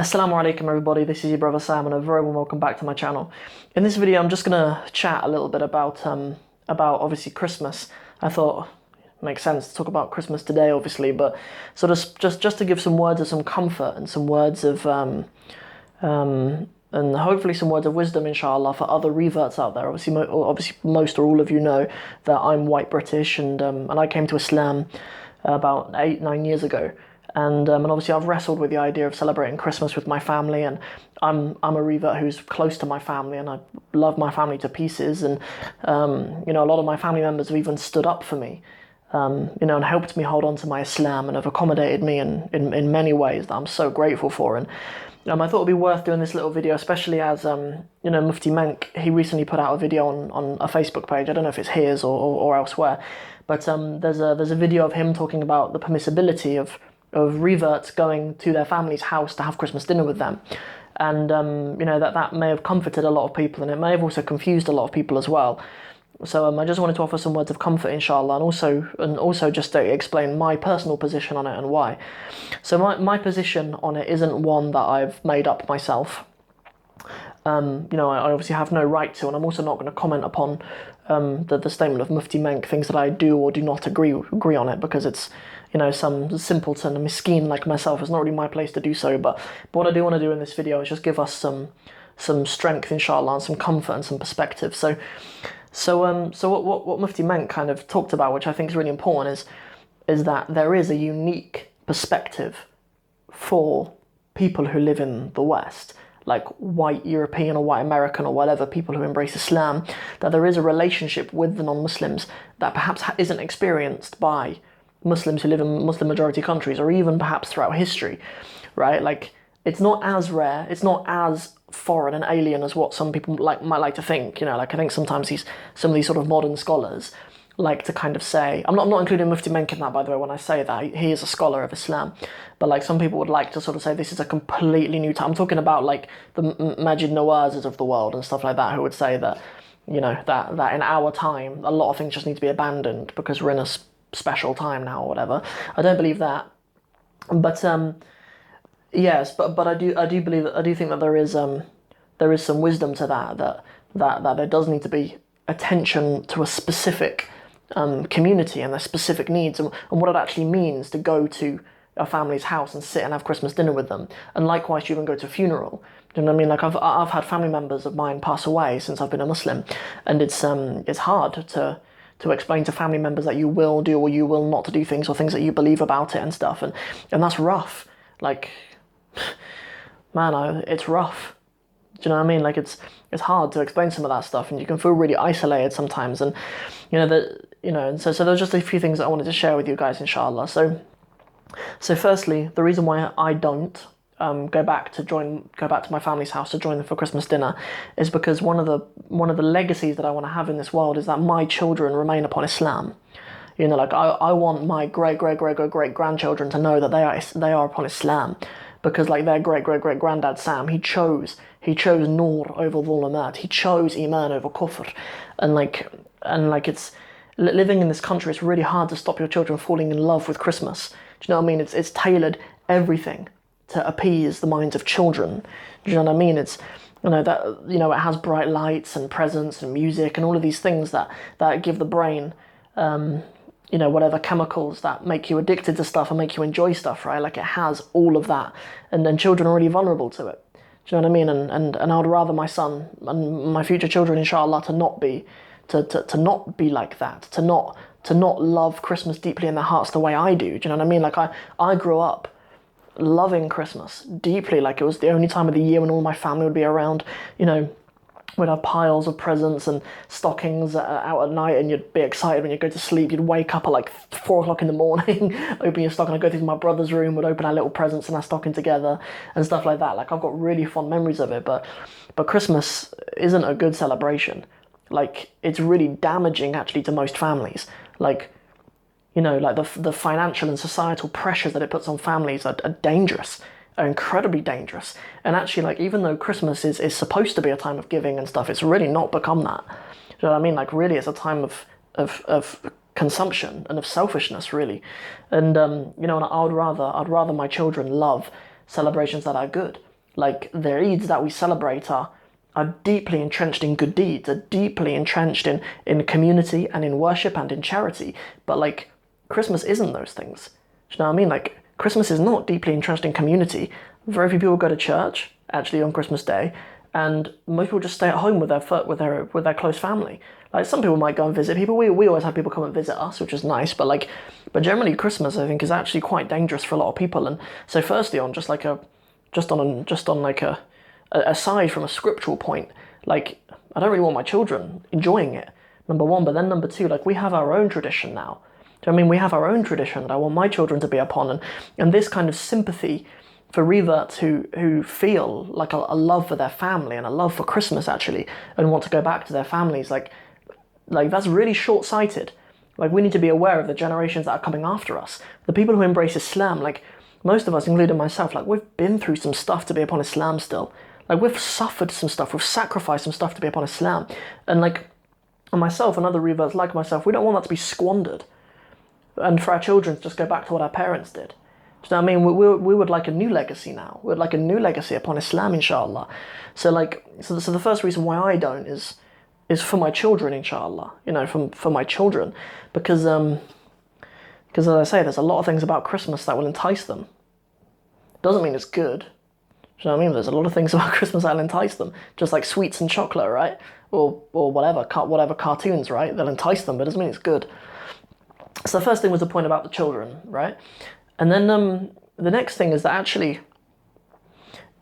Assalamu alaikum everybody, this is your brother Sam and a very warm welcome back to my channel. In this video I'm just gonna chat a little bit about obviously Christmas. I thought it makes sense to talk about Christmas today obviously, but sort of just to give some words of some comfort and some words of and hopefully some words of wisdom inshallah for other reverts out there. Obviously most or all of you know that I'm white British and I came to Islam about 8-9 years ago. And obviously I've wrestled with the idea of celebrating Christmas with my family, and I'm a revert who's close to my family, and I love my family to pieces. And a lot of my family members have even stood up for me, and helped me hold on to my Islam and have accommodated me in many ways that I'm so grateful for. And I thought it'd be worth doing this little video, especially as Mufti Menk, he recently put out a video on a Facebook page. I don't know if it's his or elsewhere, but there's a video of him talking about the permissibility of reverts going to their family's house to have Christmas dinner with them. And that may have comforted a lot of people, and it may have also confused a lot of people as well. So I just wanted to offer some words of comfort inshallah, and also just to explain my personal position on it and why. So my position on it isn't one that I've made up myself. I obviously have no right to, and I'm also not going to comment upon the statement of Mufti Menk, things that I do or do not agree on it, because it's some simpleton, a miskeen like myself. It's not really my place to do so, but what I do want to do in this video is just give us some strength inshallah, and some comfort and some perspective. So what Mufti Menk kind of talked about, which I think is really important, is that there is a unique perspective for people who live in the West, like white European or white American or whatever, people who embrace Islam, that there is a relationship with the non-Muslims that perhaps isn't experienced by Muslims who live in Muslim majority countries, or even perhaps throughout history, right? Like, it's not as rare, it's not as foreign and alien as what some people might like to think. I think sometimes some of these sort of modern scholars like to kind of say, I'm not including Mufti Menk in that, by the way, when I say that. He is a scholar of Islam, but like some people would like to sort of say this is a completely new time. I'm talking about like the Majid Nawazes of the world and stuff like that, who would say that, that in our time, a lot of things just need to be abandoned because we're in a special time now or whatever. I don't believe that, but yes, but I do think that there is some wisdom to that there does need to be attention to a specific community and their specific needs, and what it actually means to go to a family's house and sit and have Christmas dinner with them, and likewise to even go to a funeral. Do you know what I mean? Like I've had family members of mine pass away since I've been a Muslim, and it's hard to explain to family members that you will do or you will not do things, or things that you believe about it and stuff, and that's rough. Like, man, it's rough. Do you know what I mean? Like it's hard to explain some of that stuff, and you can feel really isolated sometimes. And so there's just a few things that I wanted to share with you guys, inshallah. So firstly, the reason why I don't go back to my family's house to join them for Christmas dinner is because one of the legacies that I want to have in this world is that my children remain upon Islam. I want my great grandchildren to know that they are upon Islam, because like their great granddad Sam, he chose Nur over Dhulumat, he chose Iman over Kufr, and it's living in this country. It's really hard to stop your children falling in love with Christmas. Do you know what I mean? It's tailored everything to appease the minds of children. Do you know what I mean? It's it has bright lights and presents and music and all of these things that give the brain whatever chemicals that make you addicted to stuff and make you enjoy stuff, right? Like, it has all of that, and then children are really vulnerable to it. Do you know what I mean? And I would rather my son and my future children, inshallah, to not be like that, to not love Christmas deeply in their hearts the way I do. Do you know what I mean? Like, I grew up loving Christmas deeply. Like, it was the only time of the year when all my family would be around. We'd have piles of presents and stockings out at night, and you'd be excited when you go to sleep. You'd wake up at like 4 o'clock in the morning, open your stocking. I'd go through my brother's room, would open our little presents and our stocking together and stuff like that. Like, I've got really fond memories of it, but Christmas isn't a good celebration. Like, it's really damaging actually to most families. Like, like the financial and societal pressures that it puts on families are dangerous. Are incredibly dangerous. And actually, like, even though Christmas is supposed to be a time of giving and stuff, it's really not become that. Do you know what I mean? Like, really, it's a time of consumption and of selfishness, really. And and I'd rather my children love celebrations that are good. like the Eids that we celebrate are deeply entrenched in good deeds, are deeply entrenched in community and in worship and in charity. But like Christmas isn't those things. Do you know what I mean? Like Christmas is not deeply entrenched in community. Very few people go to church actually on Christmas Day, and most people just stay at home with their close family. Like some people might go and visit people. We always have people come and visit us, which is nice. But generally Christmas I think is actually quite dangerous for a lot of people. And so firstly, on aside from a scriptural point, like I don't really want my children enjoying it. Number one, but then number two, like we have our own tradition now. Do you know what I mean? We have our own tradition that I want my children to be upon, and this kind of sympathy for reverts who feel like a love for their family and a love for Christmas actually, and want to go back to their families, like that's really short-sighted. Like we need to be aware of the generations that are coming after us. The people who embrace Islam, like most of us, including myself, like we've been through some stuff to be upon Islam still. Like we've suffered some stuff, we've sacrificed some stuff to be upon Islam. And myself and other reverts like myself, we don't want that to be squandered. And for our children to just go back to what our parents did. Do you know what I mean? We would like a new legacy now. We would like a new legacy upon Islam, inshallah. So the first reason why I don't is for my children, inshallah. You know, for my children. Because as I say, there's a lot of things about Christmas that will entice them. Doesn't mean it's good. Do you know what I mean? There's a lot of things about Christmas that'll entice them. Just like sweets and chocolate, right? Or whatever cartoons, right? They'll entice them, but it doesn't mean it's good. So the first thing was the point about the children, right? And then the next thing is that actually,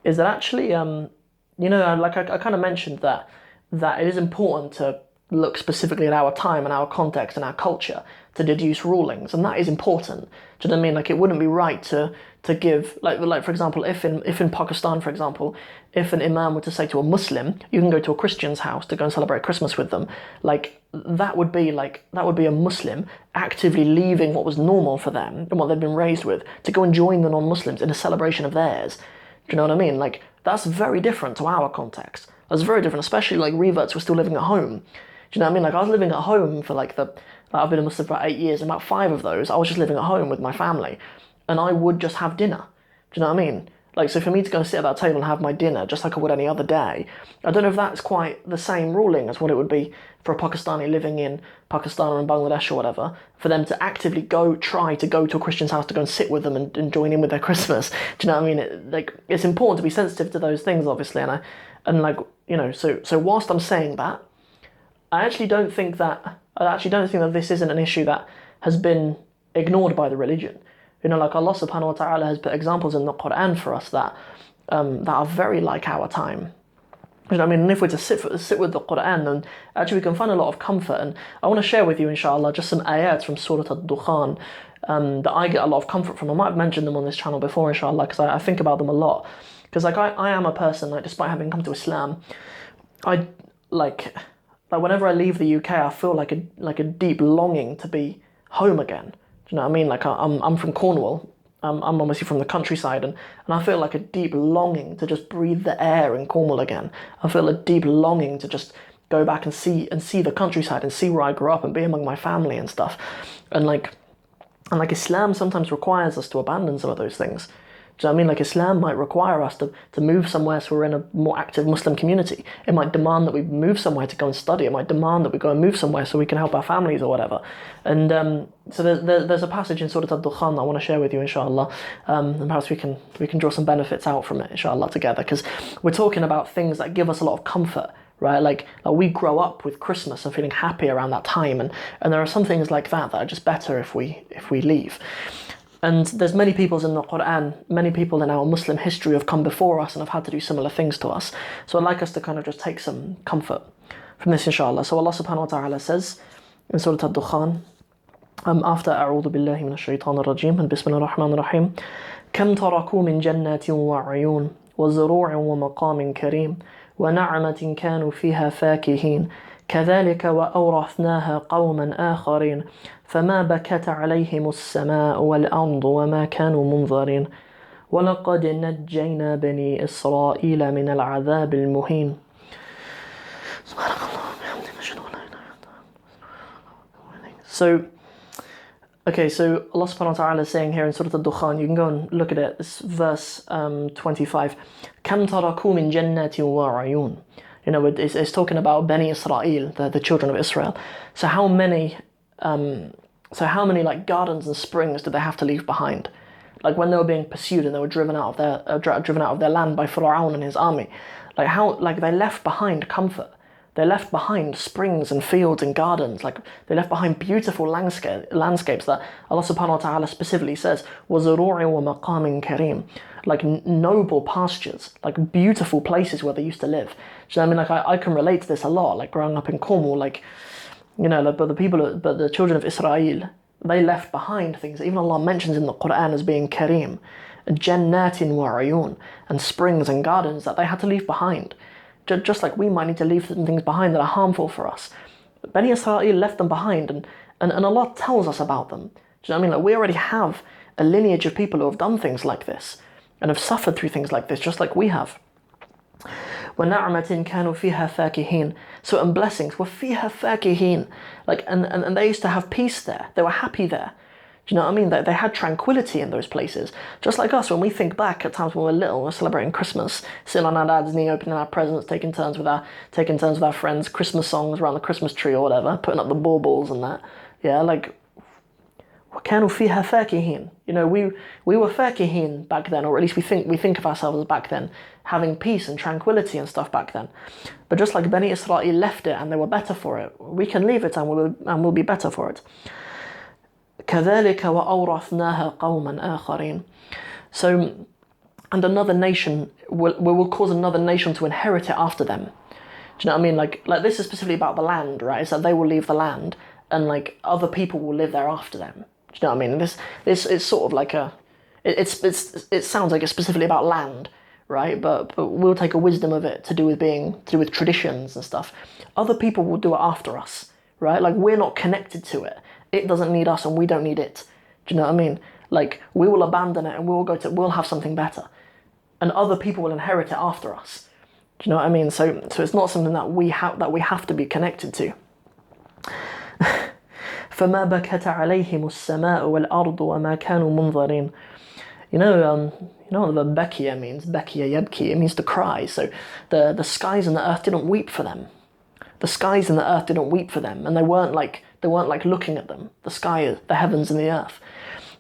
you know, like I kind of mentioned that it is important to look specifically at our time and our context and our culture to deduce rulings, and that is important. Do you know what I mean? Like it wouldn't be right to give like for example, if in Pakistan, for example, if an imam were to say to a Muslim, you can go to a Christian's house to go and celebrate Christmas with them, that would be a Muslim actively leaving what was normal for them and what they'd been raised with to go and join the non-Muslims in a celebration of theirs. Do you know what I mean? Like that's very different to our context. That's very different, especially like reverts were still living at home. Do you know what I mean? Like I was living at home for I've been a Muslim for about 8 years, and about 5 of those I was just living at home with my family, and I would just have dinner. Do you know what I mean? Like, so for me to go and sit at that table and have my dinner just like I would any other day, I don't know if that's quite the same ruling as what it would be for a Pakistani living in Pakistan or in Bangladesh or whatever, for them to actively try to go to a Christian's house to go and sit with them and join in with their Christmas. Do you know what I mean? It's important to be sensitive to those things, obviously, so whilst I'm saying that, I actually don't think that this isn't an issue that has been ignored by the religion. You know, like Allah subhanahu wa ta'ala has put examples in the Quran for us that are very like our time. You know what I mean? And if we're to sit with the Quran, then actually we can find a lot of comfort. And I want to share with you, inshallah, just some ayats from Surah Al-Dukhan that I get a lot of comfort from. I might have mentioned them on this channel before, inshallah, because I think about them a lot. Because I am a person, despite having come to Islam, whenever I leave the UK, I feel like a deep longing to be home again. Do you know what I mean? Like I'm from Cornwall. I'm obviously from the countryside, and I feel like a deep longing to just breathe the air in Cornwall again. I feel a deep longing to just go back and see the countryside and see where I grew up and be among my family and stuff. And Islam sometimes requires us to abandon some of those things. Do you know what I mean? Like Islam might require us to move somewhere so we're in a more active Muslim community. It might demand that we move somewhere to go and study. It might demand that we go and move somewhere so we can help our families or whatever. And so there's a passage in Surah Al-Dukhan that I want to share with you, inshallah. And perhaps we can draw some benefits out from it, inshallah, together. Because we're talking about things that give us a lot of comfort, right? Like we grow up with Christmas and feeling happy around that time. And there are some things like that are just better if we leave. And there's many peoples in the Quran, many people in our Muslim history have come before us and have had to do similar things to us. So I'd like us to kind of just take some comfort from this, inshallah. So Allah subhanahu wa ta'ala says in Surah Al-Dukhan, after أعوذ بالله من الشيطان الرجيم and بسم الله الرحمن الرحيم كم تركوا من جنات وعيون وزروع ومقام كريم ونعمة كانوا فيها فاكهين كذلك وأورثناها قوما آخرين فما بكت عليهم السماء والأرض وما كانوا منظرين ولقد نجينا بني إسرائيل من العذاب المهين. So Okay, so Allah subhanahu wa ta'ala is saying here in Surah Al-Dukhan, you can go and look at it, it's verse 25. كَمْ تَرَكُوا مِنْ جَنَّاتٍ وَعُيُونٍ. You know, it's talking about Bani Israel, the children of Israel. So how many like gardens and springs did they have to leave behind? Like when they were being pursued and they were driven out of their land by Pharaoh and his army. Like they left behind comfort. They left behind springs and fields and gardens. Like they left behind beautiful landscapes that Allah subhanahu wa ta'ala specifically says, وَزُرُوعٍ وَمَقَامٍ كَرِيمٍ. Like noble pastures, like beautiful places where they used to live. So I mean, like I can relate to this a lot. Like growing up in Cornwall, like, you know, like, but the children of Israel, they left behind things that even Allah mentions in the Quran as being Kareem, Jannatin wa Uyun, and springs and gardens that they had to leave behind. Just like we might need to leave certain things behind that are harmful for us. Bani Israel left them behind, and Allah tells us about them. Do you know what I mean? Like we already have a lineage of people who have done things like this and have suffered through things like this, just like we have. وَنَعْمَةٍ كَانُوا فِيهَا فَاكِهِينَ. So and blessings, وَفِيهَا فَاكِهِينَ. Like, and they used to have peace there. They were happy there. Do you know what I mean? They had tranquility in those places. Just like us, when we think back at times when we were little, we're celebrating Christmas, sitting on our dad's knee, opening our presents, taking turns with our friends, Christmas songs around the Christmas tree or whatever, putting up the baubles and that. Yeah, like, وَكَانُوا فِيهَا فَاكِهِينَ. You know, we were fakihin back then, or at least we think of ourselves as back then, having peace and tranquility and stuff back then. But just like Bani Israel left it and they were better for it, we can leave it and we'll be better for it. كَذَلِكَ وَأَوْرَثْنَاهَا قَوْمًا آخَرِينَ. So, and another nation, we will cause another nation to inherit it after them. Do you know what I mean? Like this is specifically about the land, right? It's that they will leave the land and like other people will live there after them. Do you know what I mean? This is sort of like it sounds like it's specifically about land, right? But we'll take a wisdom of it to do with traditions and stuff. Other people will do it after us, right? Like we're not connected to it. It doesn't need us and we don't need it. Do you know what I mean? Like we will abandon it and we'll have something better. And other people will inherit it after us. Do you know what I mean? So it's not something that we have to be connected to. فَمَا بَكَتَ عَلَيْهِمُ السَّمَاءُ وَالْأَرْضُ وَمَا كَانُوا مُنظَرِينَ. You know what the Bekia means? Bekia yabki. It means to cry. So the skies and the earth didn't weep for them. The skies and the earth didn't weep for them, and they weren't like looking at them. The sky, the heavens and the earth.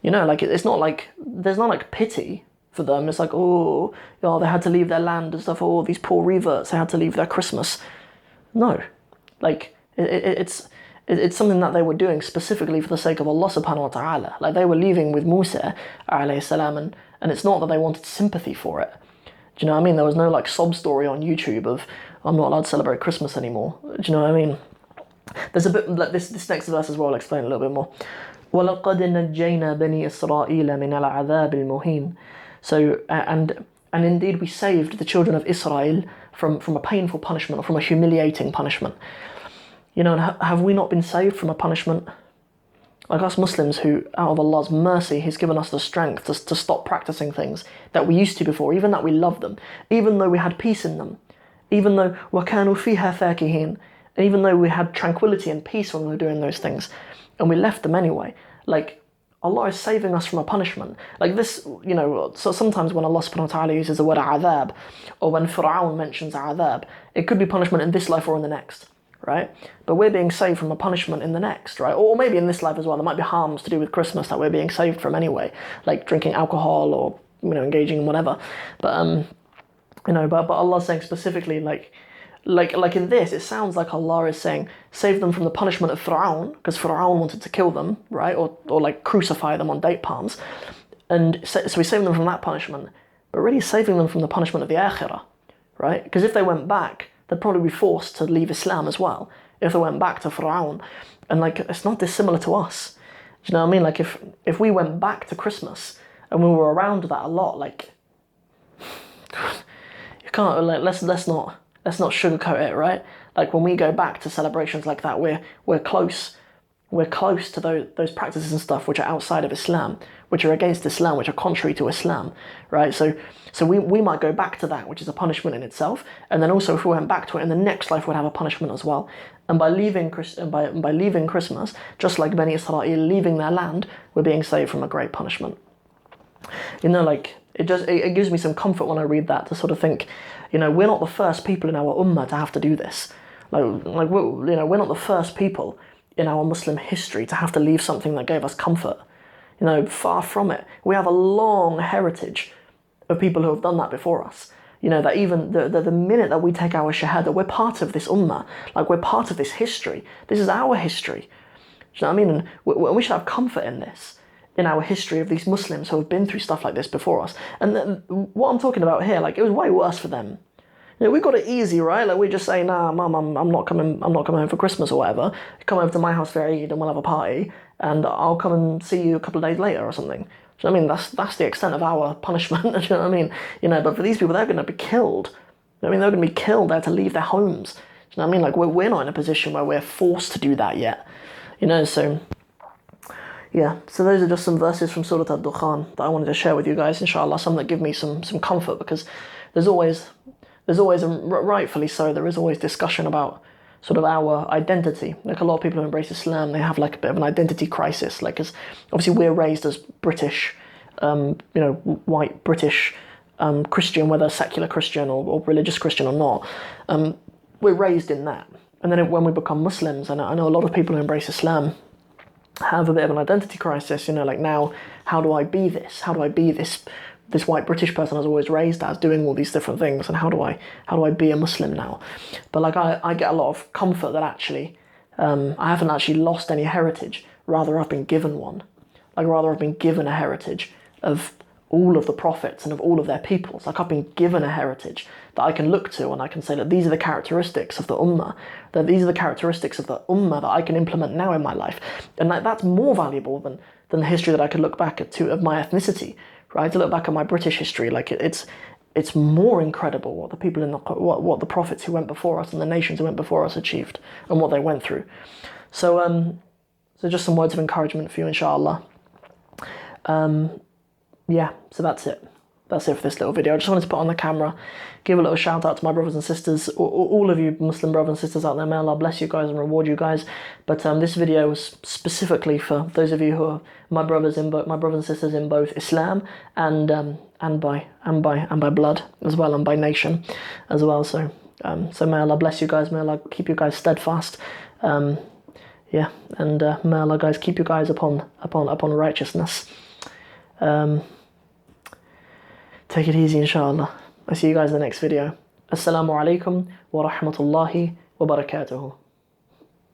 You know, like it's not like there's not like pity for them. It's like, oh, they had to leave their land and stuff. Oh, these poor reverts, they had to leave their Christmas. No, like it's something that they were doing specifically for the sake of Allah subhanahu wa ta'ala. Like they were leaving with Musa alayhi salam, and it's not that they wanted sympathy for it. Do you know what I mean? There was no like sob story on YouTube of I'm not allowed to celebrate Christmas anymore. Do you know what I mean? There's a bit like this next verse as well. I'll explain a little bit more. وَلَقَدْ نَجَّيْنَا بَنِي إِسْرَائِيلَ مِنَ الْعَذَابِ الْمُهِينِ. So and indeed we saved the children of Israel from a painful punishment or from a humiliating punishment. You know, have we not been saved from a punishment? Like us Muslims who, out of Allah's mercy, He's given us the strength to stop practicing things that we used to before, even that we love them, even though we had peace in them, even though وَكَانُوا فِيهَا فَاكِهِينَ, and even though we had tranquility and peace when we were doing those things, and we left them anyway. Like, Allah is saving us from a punishment. Like this, you know, so sometimes when Allah subhanahu wa ta'ala uses the word adhab, or when Fir'aun mentions adhab, it could be punishment in this life or in the next. Right? But we're being saved from a punishment in the next, right? Or maybe in this life as well. There might be harms to do with Christmas that we're being saved from anyway, like drinking alcohol or, you know, engaging in whatever. But you know, but Allah's saying specifically, like in this, it sounds like Allah is saying, save them from the punishment of Fir'aun, because Fir'aun wanted to kill them, right? Or like crucify them on date palms. And so He's saving them from that punishment, but really saving them from the punishment of the akhirah, right? Because if they went back, they'd probably be forced to leave Islam as well if they went back to Fir'aun. And like, it's not dissimilar to us. Do you know what I mean? Like if we went back to Christmas and we were around that a lot, like, you can't, like, let's not sugarcoat it, right? Like when we go back to celebrations like that, we're close we're close to those practices and stuff which are outside of Islam, which are against Islam, which are contrary to Islam, right? So we might go back to that, which is a punishment in itself, and then also if we went back to it in the next life, we'd have a punishment as well. And by leaving Christmas, just like Bani Israel leaving their land, we're being saved from a great punishment. You know, like it gives me some comfort when I read that to sort of think, you know, we're not the first people in our ummah to have to do this. Like we're not the first people in our Muslim history to have to leave something that gave us comfort. You know, far from it. We have a long heritage of people who have done that before us. You know, that even the minute that we take our shahada, we're part of this ummah. Like, we're part of this history. This is our history. Do you know what I mean? And we should have comfort in this, in our history of these Muslims who have been through stuff like this before us. And what I'm talking about here, like, it was way worse for them. You know, we got it easy, right? Like, we just say, nah, mum, I'm not coming home for Christmas or whatever. Come over to my house for Eid and we'll have a party, and I'll come and see you a couple of days later or something. Do you know what I mean? That's the extent of our punishment. Do you know what I mean? You know, but for these people, they're going to be killed. I mean, they're going to be killed. They're to leave their homes. Do you know what I mean? Like, we're not in a position where we're forced to do that yet. You know, so yeah. So those are just some verses from Surah Ad-Dukhan that I wanted to share with you guys, inshallah. Some that give me some comfort, because there's always, and rightfully so, there is always discussion about sort of our identity. Like, a lot of people who embrace Islam, they have like a bit of an identity crisis. Like, as obviously we're raised as British, you know, white British Christian, whether secular Christian or religious Christian or not, we're raised in that. And then when we become Muslims, and I know a lot of people who embrace Islam have a bit of an identity crisis. You know, like, now, how do I be this? How do I be this white British person I was always raised as, doing all these different things, and how do I be a Muslim now? But like, I get a lot of comfort that actually I haven't actually lost any heritage, rather I've been given one. Like, rather I've been given a heritage of all of the prophets and of all of their peoples. Like, I've been given a heritage that I can look to, and I can say that these are the characteristics of the ummah, that these are the characteristics of the ummah that I can implement now in my life. And like, that's more valuable than the history that I could look back at of my ethnicity. Right, to look back at my British history, like, it's more incredible what the people what the prophets who went before us and the nations who went before us achieved and what they went through. So so just some words of encouragement for you, inshallah. Yeah, so that's it. That's it for this little video. I just wanted to put on the camera, give a little shout out to my brothers and sisters, all of you Muslim brothers and sisters out there. May Allah bless you guys and reward you guys. But this video was specifically for those of you who are my brothers and sisters in both Islam and by blood as well, and by nation as well. So so may Allah bless you guys. May Allah keep you guys steadfast. Yeah, and may Allah, guys, keep you guys upon righteousness. Take it easy, inshallah. I'll see you guys in the next video. Assalamu alaikum wa rahmatullahi wa barakatuhu.